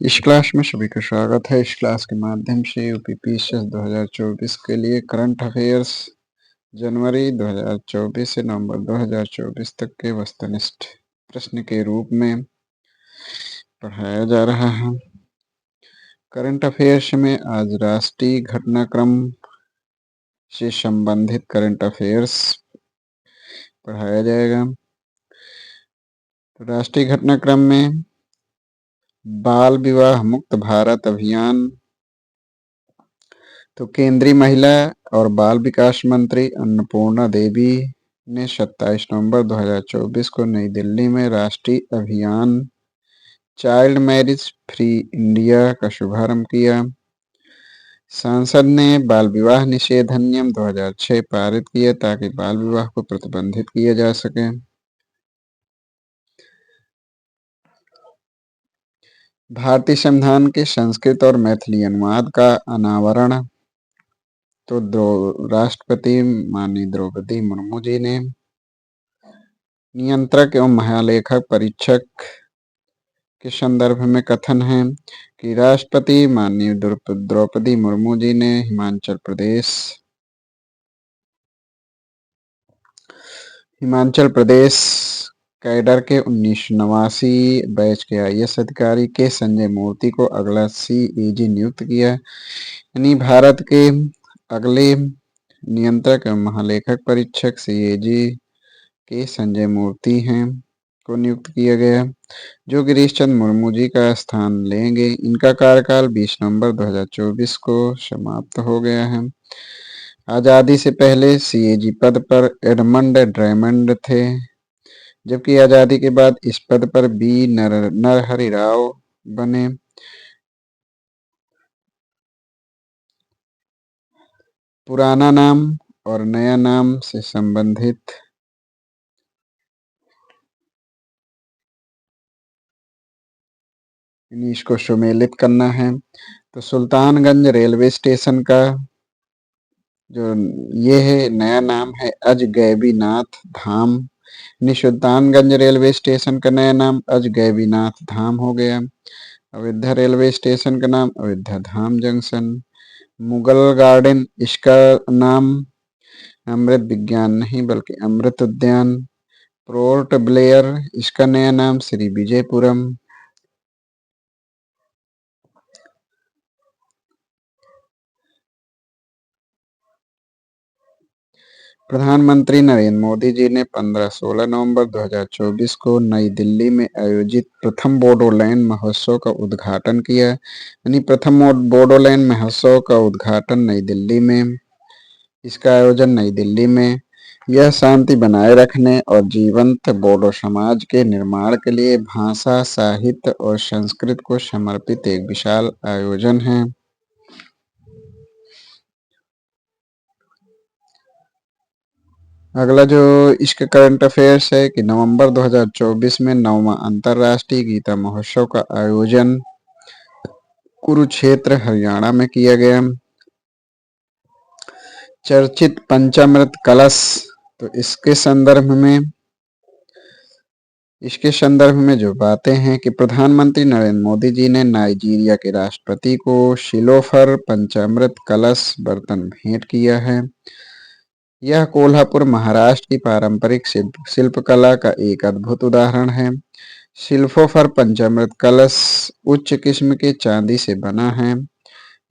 इस क्लास में सभी का स्वागत है। इस क्लास के माध्यम से यूपीपीएससी 2024 के लिए करंट अफेयर्स जनवरी 2024 से नवंबर 2024 तक के वस्तुनिष्ठ प्रश्न के रूप में पढ़ाया जा रहा है। करंट अफेयर्स में आज राष्ट्रीय घटनाक्रम से संबंधित करंट अफेयर्स पढ़ाया जाएगा। तो राष्ट्रीय घटनाक्रम में बाल विवाह मुक्त भारत अभियान, तो केंद्रीय महिला और बाल विकास मंत्री अन्नपूर्णा देवी ने 27 नवंबर 2024 को नई दिल्ली में राष्ट्रीय अभियान चाइल्ड मैरिज फ्री इंडिया का शुभारंभ किया। संसद ने बाल विवाह निषेध अधिनियम 2006 पारित किया ताकि बाल विवाह को प्रतिबंधित किया जा सके। भारतीय संविधान के संस्कृत और मैथिली अनुवाद का अनावरण तो राष्ट्रपति माननीय द्रौपदी मुर्मू जी ने। नियंत्रक एवं महालेखक परीक्षक के संदर्भ में कथन है कि राष्ट्रपति माननीय द्रौपदी मुर्मू जी ने हिमाचल प्रदेश कैडर के 1989 बैच के आईएएस अधिकारी के संजय मूर्ति को अगला सीएजी नियुक्त किया। यानी भारत के अगले नियंत्रक एवं महालेखक परीक्षक सीएजी के संजय मूर्ति हैं को नियुक्त किया गया, जो गिरीश चंद्र मुर्मू जी का स्थान लेंगे। इनका कार्यकाल 20 नवंबर 2024 को समाप्त हो गया है। आजादी से पहले सीएजी पद पर एडमंड ड्रेमंड थे, जबकि आजादी के बाद इस पद पर बी नरहरि राव बने। पुराना नाम और नया नाम से संबंधित इसको सुमेलित करना है। तो सुल्तानगंज रेलवे स्टेशन का जो ये है नया नाम है अजगैबीनाथ धाम। सुल्तानगंज रेलवे स्टेशन का नया नाम अजगैबीनाथ धाम हो गया। अयोध्या रेलवे स्टेशन का नाम अयोध्या धाम जंक्शन। मुगल गार्डन इसका नाम अमृत विज्ञान नहीं बल्कि अमृत उद्यान। पोर्ट ब्लेयर इसका नया नाम श्री विजयपुरम। प्रधानमंत्री नरेंद्र मोदी जी ने 15-16 नवंबर 2024 को नई दिल्ली में आयोजित प्रथम बोडोलैंड महोत्सव का उद्घाटन किया। यानी प्रथम बोडोलैंड महोत्सव का उद्घाटन नई दिल्ली में, इसका आयोजन नई दिल्ली में। यह शांति बनाए रखने और जीवंत बोडो समाज के निर्माण के लिए भाषा, साहित्य और संस्कृत को समर्पित एक विशाल आयोजन है। अगला जो इसका करंट अफेयर्स है कि नवंबर 2024 में 9वां अंतर्राष्ट्रीय गीता महोत्सव का आयोजन कुरुक्षेत्र हरियाणा में किया गया। चर्चित पंचामृत कलश, तो इसके संदर्भ में जो बातें हैं कि प्रधानमंत्री नरेंद्र मोदी जी ने नाइजीरिया के राष्ट्रपति को शिलोफर पंचामृत कलश बर्तन भेंट किया है। यह कोल्हापुर महाराष्ट्र की पारंपरिक शिल्पकला का एक अद्भुत उदाहरण है। शिल्फोफर पंचामृत कलश उच्च किस्म के चांदी से बना है।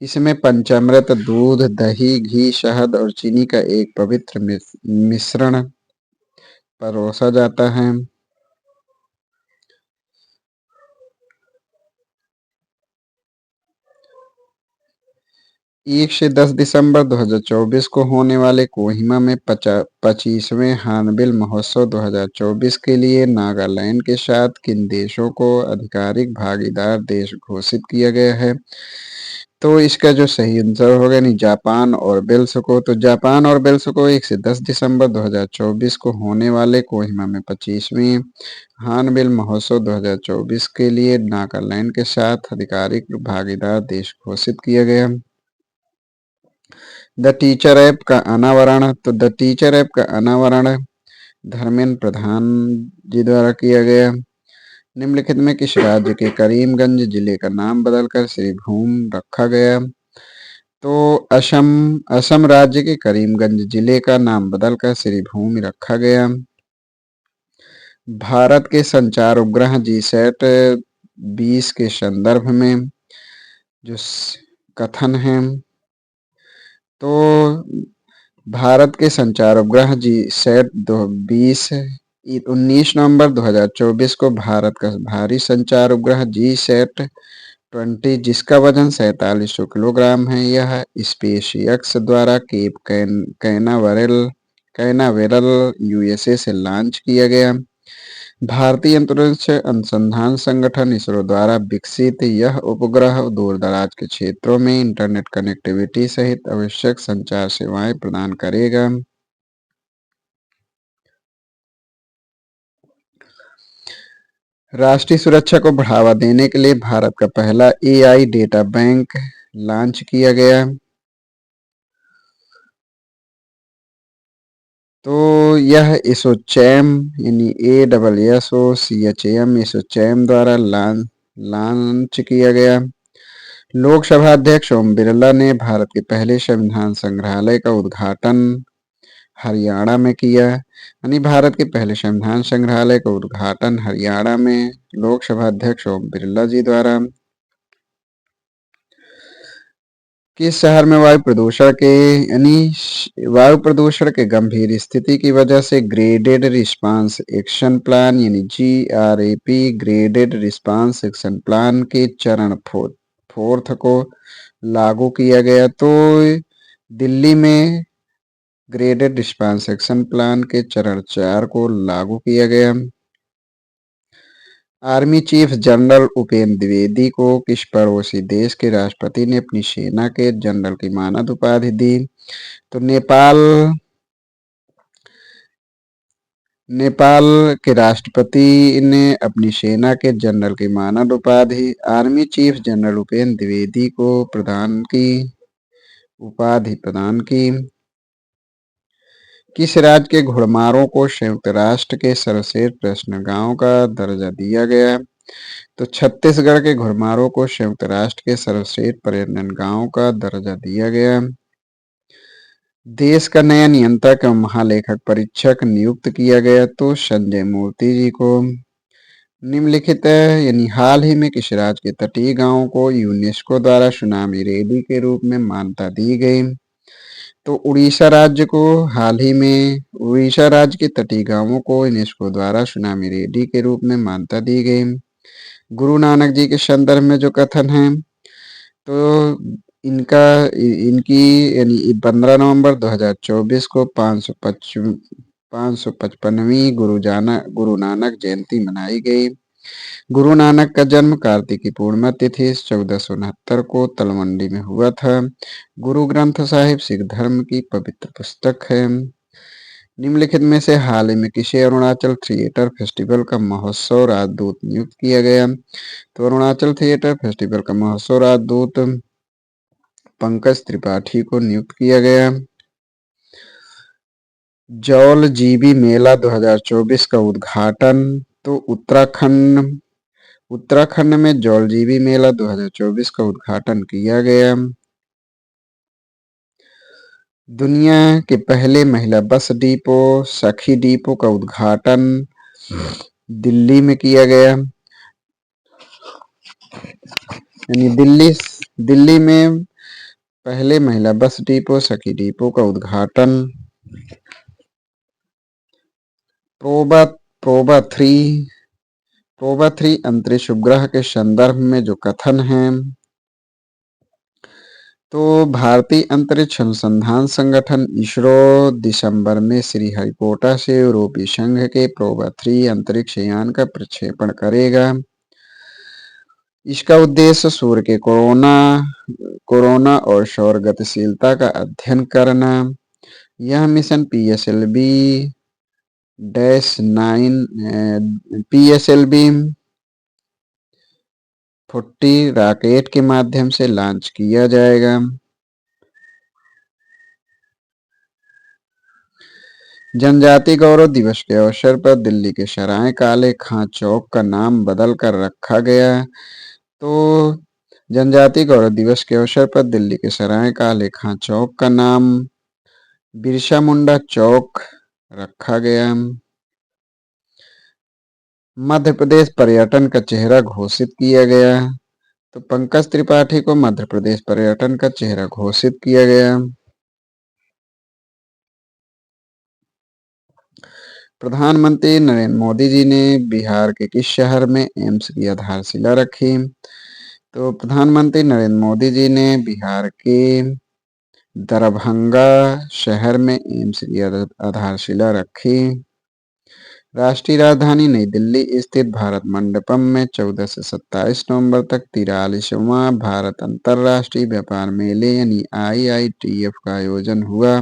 इसमें पंचामृत दूध, दही, घी, शहद और चीनी का एक पवित्र मिश्रण परोसा जाता है। 1 से 10 दिसंबर 2024 को होने वाले कोहिमा में 25वें हार्नबिल महोत्सव 2024 के लिए नागालैंड के साथ किन देशों को आधिकारिक भागीदार देश घोषित किया गया है? तो इसका जो सही आंसर होगा नहीं जापान और बेल्स को। तो जापान और बेल्स को 1 से 10 दिसंबर 2024 को होने वाले कोहिमा में 25वें हार्नबिल महोत्सव 2024 के लिए नागालैंड के साथ आधिकारिक भागीदार देश घोषित किया गया। द टीचर ऐप का अनावरण, तो द टीचर ऐप का अनावरण धर्मेंद्र प्रधान जी द्वारा किया गया। निम्नलिखित में किस राज्य के करीमगंज जिले का नाम बदलकर श्रीभूम रखा गया? तो असम असम राज्य के करीमगंज जिले का नाम बदलकर श्रीभूमि रखा गया। भारत के संचार उपग्रह जीसैट 20 के संदर्भ में जो कथन है, तो भारत के संचार उपग्रह जीसैट 20 19 नवंबर 2024 को भारत का भारी संचार उपग्रह जीसैट 20 जिसका वजन 4700 किलोग्राम है, यह स्पेसएक्स द्वारा केप कैनावेरल यूएसए से लॉन्च किया गया। भारतीय अंतरिक्ष अनुसंधान संगठन इसरो द्वारा विकसित यह उपग्रह दूरदराज के क्षेत्रों में इंटरनेट कनेक्टिविटी सहित आवश्यक संचार सेवाएं प्रदान करेगा। राष्ट्रीय सुरक्षा को बढ़ावा देने के लिए भारत का पहला एआई डेटा बैंक लॉन्च किया गया। तो यह एसोचैम यानी ASSOCHAM एसोचैम द्वारा लॉन्च किया गया। लोकसभा अध्यक्ष ओम बिरला ने भारत के पहले संविधान संग्रहालय का उद्घाटन हरियाणा में किया। यानी भारत के पहले संविधान संग्रहालय का उद्घाटन हरियाणा में लोकसभा अध्यक्ष ओम बिरला जी द्वारा। किस शहर में वायु प्रदूषण के गंभीर स्थिति की वजह से ग्रेडेड रिस्पांस एक्शन प्लान यानी GRAP graded response action plan के चरण फोर्थ को लागू किया गया? तो दिल्ली में ग्रेडेड रिस्पांस एक्शन प्लान के चरण 4 को लागू किया गया। Army chief general Upendra Dwivedi को किस पड़ोसी देश के राष्ट्रपति ने अपनी सेना के जनरल की मानद उपाधि दी? तो नेपाल के राष्ट्रपति ने अपनी सेना के जनरल की मानद उपाधि army chief general Upendra Dwivedi को उपाधि प्रदान की। किस राज्य के घुड़मारों को संयुक्त राष्ट्र के सर्वश्रेष्ठ पर्यटन का दर्जा दिया गया? तो छत्तीसगढ़ के घुड़मारों को संयुक्त राष्ट्र के सर्वश्रेष्ठ पर्यटन गांव का दर्जा दिया गया। देश का नया नियंत्रक एवं महालेखक परीक्षक नियुक्त किया गया? तो संजय मूर्ति जी को। निम्नलिखित यानी हाल ही में किस राज्य के तटीय गांवों को यूनेस्को द्वारा सुनामी रेडी के रूप में मान्यता दी गई? तो उड़ीसा राज्य के तटीय गांवों को यूनेस्को द्वारा सुनामी रेडी के रूप में मान्यता दी गई। गुरु नानक जी के संदर्भ में जो कथन है, तो इनकी यानी 15 नवंबर 2024 को 555वीं गुरु नानक जयंती मनाई गई। गुरु नानक का जन्म कार्तिक की पूर्णिमा तिथि 1469 को तलवंडी में हुआ था। गुरु ग्रंथ साहिब सिख धर्म की पवित्र पुस्तक है। निम्नलिखित में से हाल ही में किसे अरुणाचल थिएटर फेस्टिवल का महोत्सव राजदूत नियुक्त किया गया? तो अरुणाचल थिएटर फेस्टिवल का महोत्सव राजदूत पंकज त्रिपाठी को नियुक्त किया गया। जौल जीबी मेला 2024 का उद्घाटन? तो उत्तराखंड में जौल जीबी मेला 2024 का उद्घाटन किया गया। दुनिया के पहले महिला बस डिपो सखी डिपो का उद्घाटन दिल्ली में किया गया। यानी दिल्ली में पहले महिला बस डिपो सखी डिपो का उद्घाटन। प्रोबा 3 अंतरिक्ष उपग्रह के संदर्भ में जो कथन है, तो भारतीय अंतरिक्ष अनुसंधान संगठन इसरो दिसंबर में श्रीहरिकोटा से यूरोपीय संघ के प्रोबा 3 अंतरिक्ष यान का प्रक्षेपण करेगा। इसका उद्देश्य सूर्य के कोरोना और सौर गतिशीलता का अध्ययन करना। यह मिशन PSLV 40 रॉकेट के माध्यम से लॉन्च किया जाएगा। जनजाति गौरव दिवस के अवसर पर दिल्ली के सराय काले खां चौक का नाम बदल कर रखा गया। तो जनजाति गौरव दिवस के अवसर पर दिल्ली के सराय काले खां चौक का नाम बिरसा मुंडा चौक रखा गया। मध्य प्रदेश पर्यटन का चेहरा घोषित किया गया। तो पंकज त्रिपाठी को मध्य प्रदेश पर्यटन का चेहरा घोषित किया गया। प्रधानमंत्री नरेंद्र मोदी जी ने बिहार के किस शहर में एम्स की आधारशिला रखी? तो प्रधानमंत्री नरेंद्र मोदी जी ने बिहार के दरभंगा शहर में एम्स की आधारशिला रखी। राष्ट्रीय राजधानी नई दिल्ली स्थित भारत मंडपम में 14 से 27 नवंबर तक 43वां भारत अंतर्राष्ट्रीय व्यापार मेले यानी IITF का आयोजन हुआ।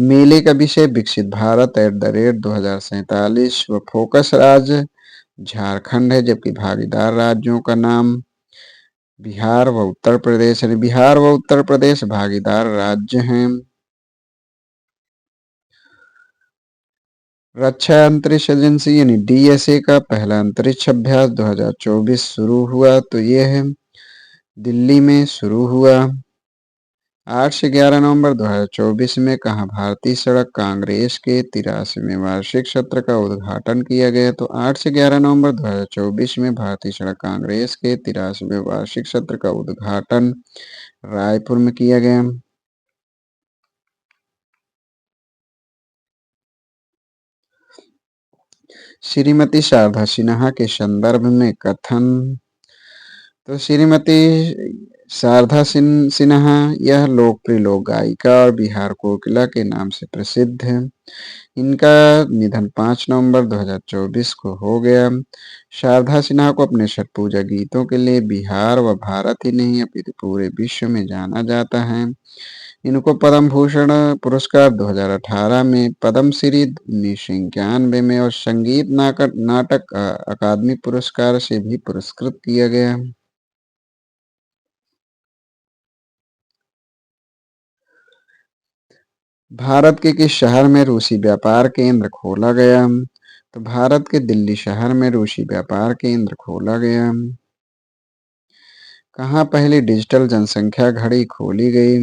मेले का विषय विकसित भारत @2047 व फोकस राज्य झारखंड है, जबकि भागीदार राज्यों का नाम बिहार व उत्तर प्रदेश है। बिहार व उत्तर प्रदेश भागीदार राज्य हैं। रक्षा अंतरिक्ष एजेंसी यानी DSA का पहला अंतरिक्ष अभ्यास 2024 शुरू हुआ। तो यह दिल्ली में शुरू हुआ। 8 से 11 नवंबर 2024 में कहाँ भारतीय सड़क कांग्रेस के 83वें वार्षिक सत्र का उद्घाटन किया गया? तो 8 से 11 नवंबर 2024 में भारतीय सड़क कांग्रेस के 83वें वार्षिक सत्र का उद्घाटन रायपुर में किया गया। श्रीमती शारदा सिन्हा के संदर्भ में कथन। तो श्रीमती शारदा सिन्हा यह लोकप्रिय लोक गायिका और बिहार कोकिला के नाम से प्रसिद्ध है। इनका निधन 5 नवंबर 2024 को हो गया। शारदा सिन्हा को अपने छठ पूजा गीतों के लिए बिहार व भारत ही नहीं अपितु पूरे विश्व में जाना जाता है। इनको पद्म भूषण पुरस्कार 2018 में, पद्मश्री 1991 में और संगीत नाटक अकादमी पुरस्कार से भी पुरस्कृत किया गया। भारत के किस शहर में रूसी व्यापार केंद्र खोला गया? तो भारत के दिल्ली शहर में रूसी व्यापार केंद्र खोला गया। कहाँ पहली डिजिटल जनसंख्या घड़ी खोली गई?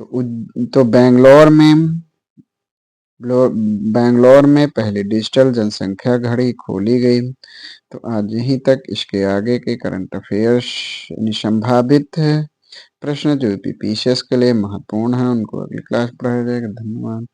तो बेंगलोर में पहली डिजिटल जनसंख्या घड़ी खोली गई। तो आज यहीं तक इसके आगे के करंट अफेयर्स संभावित प्रश्न जो PCS के लिए महत्वपूर्ण है उनको अगली क्लास पढ़ाया जाएगा। धन्यवाद।